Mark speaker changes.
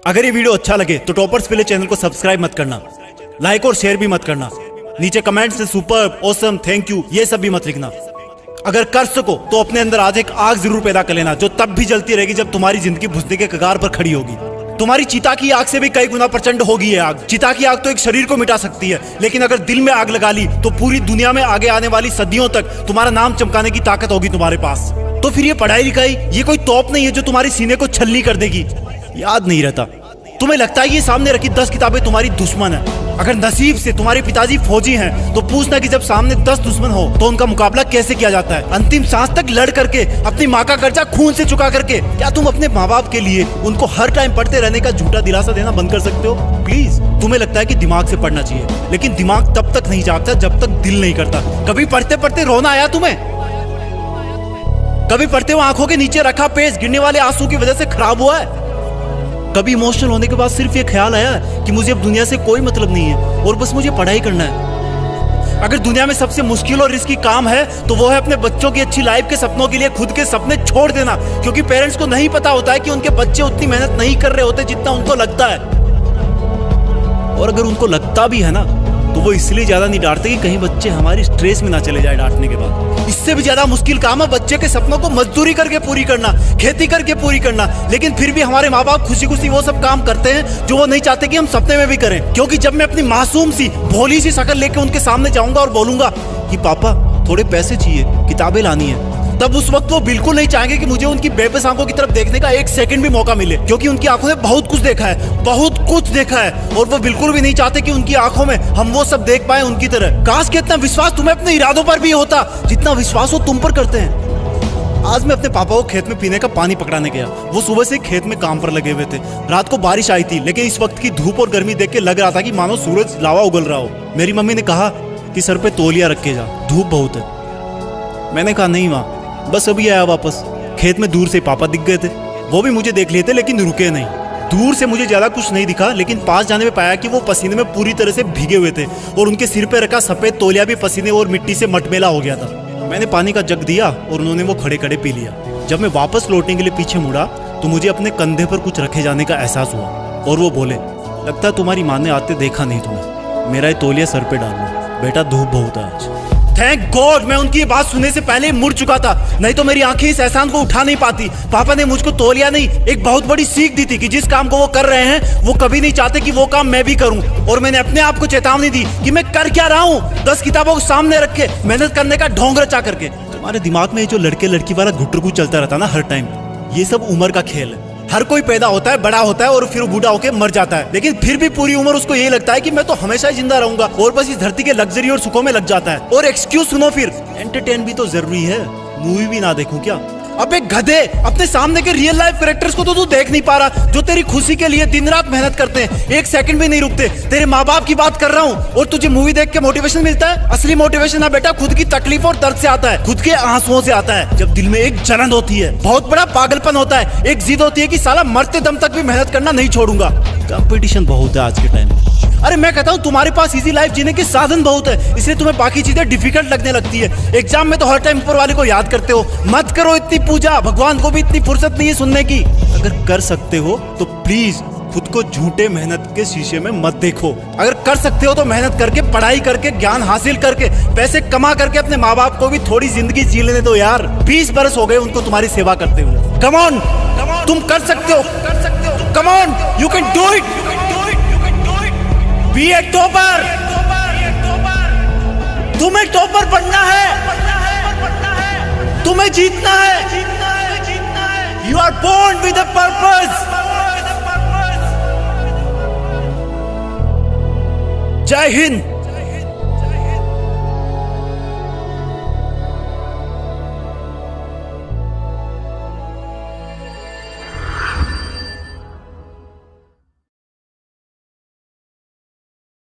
Speaker 1: अगर ये वीडियो अच्छा लगे तो टॉपर्स विलेज चैनल को सब्सक्राइब मत करना, लाइक और शेयर भी मत करना, नीचे कमेंट्स में सुपर, ऑसम, थैंक यू ये सब भी मत लिखना। अगर कर सको तो अपने अंदर आज एक आग जरूर पैदा कर लेना, जो तब भी जलती रहेगी जब तुम्हारी जिंदगी बुझने के कगार पर खड़ी होगी। तुम्हारी चिता की आग से भी कई गुना प्रचंड होगी ये आग। चिता की आग तो एक शरीर को मिटा सकती है, लेकिन अगर दिल में आग लगा ली तो पूरी दुनिया में आगे आने वाली सदियों तक तुम्हारा नाम चमकाने की ताकत होगी तुम्हारे पास। तो फिर ये पढ़ाई लिखाई ये कोई तोप नहीं है जो तुम्हारे सीने को छलनी कर देगी। याद नहीं रहता, तुम्हें लगता है ये सामने रखी 10 किताबें तुम्हारी दुश्मन है। अगर नसीब से तुम्हारे पिताजी फौजी हैं तो पूछना कि जब सामने 10 दुश्मन हो तो उनका मुकाबला कैसे किया जाता है। अंतिम सांस तक लड़ करके, अपनी माँ का कर्जा खून से चुका करके, क्या तुम अपने माँ बाप के लिए उनको हर टाइम पढ़ते रहने का झूठा दिलासा देना बंद कर सकते हो? प्लीज। तुम्हें लगता है कि दिमाग से पढ़ना चाहिए, लेकिन दिमाग तब तक नहीं जागता जब तक दिल नहीं करता। कभी पढ़ते पढ़ते रोना आया तुम्हें? कभी पढ़ते हुए आंखों के नीचे रखा पेज गिरने वाले आंसू की वजह से खराब हुआ है? कभी इमोशनल होने के बाद सिर्फ ये ख्याल आया कि मुझे अब दुनिया से कोई मतलब नहीं है और बस मुझे पढ़ाई करना है? अगर दुनिया में सबसे मुश्किल और रिस्की काम है तो वो है अपने बच्चों की अच्छी लाइफ के सपनों के लिए खुद के सपने छोड़ देना, क्योंकि पेरेंट्स को नहीं पता होता है कि उनके बच्चे उतनी मेहनत नहीं कर रहे होते जितना उनको लगता है। और अगर उनको लगता भी है ना तो वो इसलिए ज्यादा नहीं डांटते कि कहीं बच्चे हमारी स्ट्रेस में ना चले जाए डांटने के बाद। इससे भी ज्यादा मुश्किल काम है बच्चे के सपनों को मजदूरी करके पूरी करना, खेती करके पूरी करना, लेकिन फिर भी हमारे माँ बाप खुशी खुशी वो सब काम करते हैं जो वो नहीं चाहते कि हम सपने में भी करें। क्योंकि जब मैं अपनी मासूम सी भोली सी शक्ल लेके उनके सामने जाऊंगा और बोलूंगा कि पापा थोड़े पैसे चाहिए, किताबें लानी है, तब उस वक्त वो बिल्कुल नहीं चाहेंगे कि मुझे उनकी बेबस आंखों की तरफ देखने का एक सेकंड भी मौका मिले, क्योंकि उनकी आंखों ने बहुत कुछ देखा है, बहुत कुछ देखा है, और वो बिल्कुल भी नहीं चाहते कि उनकी आंखों में हम वो सब देख पाए उनकी तरह। काश कि इतना विश्वास तुम्हें अपने इरादों पर भी होता जितना विश्वास वो तुम पर करते हैं। आज मैं अपने पापा को खेत में पीने का पानी पकड़ाने गया। वो सुबह से खेत में काम पर लगे हुए थे। रात को बारिश आई थी, लेकिन इस वक्त की धूप और गर्मी देख के लग रहा था कि मानो सूरज लावा उगल रहा हो। मेरी मम्मी ने कहा कि सर पे तौलिया रख के जा, धूप बहुत है। मैंने कहा नहीं माँ, बस अभी आया वापस। खेत में दूर से पापा दिख गए थे, वो भी मुझे देख लिए थे लेकिन रुके नहीं। दूर से मुझे ज्यादा कुछ नहीं दिखा, लेकिन पास जाने में पाया कि वो पसीने में पूरी तरह से भीगे हुए थे और उनके सिर पे रखा सफेद तौलिया भी पसीने और मिट्टी से मटमेला हो गया था। मैंने पानी का जग दिया और उन्होंने वो खड़े खड़े पी लिया। जब मैं वापस लौटने के लिए पीछे मुड़ा तो मुझे अपने कंधे पर कुछ रखे जाने का एहसास हुआ और वो बोले, लगता है तुम्हारी माँ ने आते देखा नहीं तुम्हें, मेरा ये तौलिया सर पे डाल लो बेटा, धूप बहुत है आज। थैंक गॉड मैं उनकी बात सुनने से पहले ही मुड़ चुका था, नहीं तो मेरी आंखें इस एहसान को उठा नहीं पाती। पापा ने मुझको तौलिया नहीं, एक बहुत बड़ी सीख दी थी कि जिस काम को वो कर रहे हैं वो कभी नहीं चाहते कि वो काम मैं भी करूं। और मैंने अपने आप को चेतावनी दी कि मैं कर क्या रहा हूं, 10 किताबों को सामने रख के मेहनत करने का ढोंग रचा करके। तुम्हारे दिमाग में जो लड़के लड़की वाला घुटरगु चलता रहता ना हर टाइम, ये सब उम्र का खेल है। हर कोई पैदा होता है, बड़ा होता है और फिर बूढ़ा होकर मर जाता है, लेकिन फिर भी पूरी उम्र उसको ये लगता है कि मैं तो हमेशा ही जिंदा रहूंगा और बस इस धरती के लग्जरी और सुखों में लग जाता है। और एक्सक्यूज सुनो, फिर एंटरटेन भी तो जरूरी है, मूवी भी ना देखूं क्या? अबे गधे, अपने सामने के रियल लाइफ कैरेक्टर्स को तो तू देख नहीं पा रहा, जो तेरी खुशी के लिए दिन रात मेहनत करते हैं, एक सेकंड भी नहीं रुकते। तेरे माँ बाप की बात कर रहा हूँ और तुझे मूवी देख के मोटिवेशन मिलता है? असली मोटिवेशन ना बेटा खुद की तकलीफ और दर्द से आता है, खुद के आंसुओं से आता है। जब दिल में एक जलन होती है, बहुत बड़ा पागलपन होता है, एक जिद होती है कि साला मरते दम तक भी मेहनत करना नहीं छोड़ूंगा। कंपटीशन बहुत है आज के टाइम। अरे मैं कहता हूँ तुम्हारे पास इजी लाइफ जीने के साधन बहुत है, इसलिए तुम्हें बाकी चीजें डिफिकल्ट लगने लगती है। एग्जाम में तो हर टाइम ऊपर वाले को याद करते हो। मत करो इतनी पूजा, भगवान को भी इतनी फुर्सत नहीं है सुनने की। अगर कर सकते हो तो प्लीज खुद को झूठे मेहनत के शीशे में मत देखो। अगर कर सकते हो तो मेहनत करके, पढ़ाई करके, ज्ञान हासिल करके, पैसे कमा करके अपने माँ बाप को भी थोड़ी जिंदगी जी लेने दो यार। 20 बरस हो गए उनको तुम्हारी सेवा करते हुए। कम ऑन, तुम कर सकते हो, come on, you can do it. Be a topper, तुम्हें टॉपर बनना है, तुम्हें जीतना है। You are born with a purpose. Jai Hind.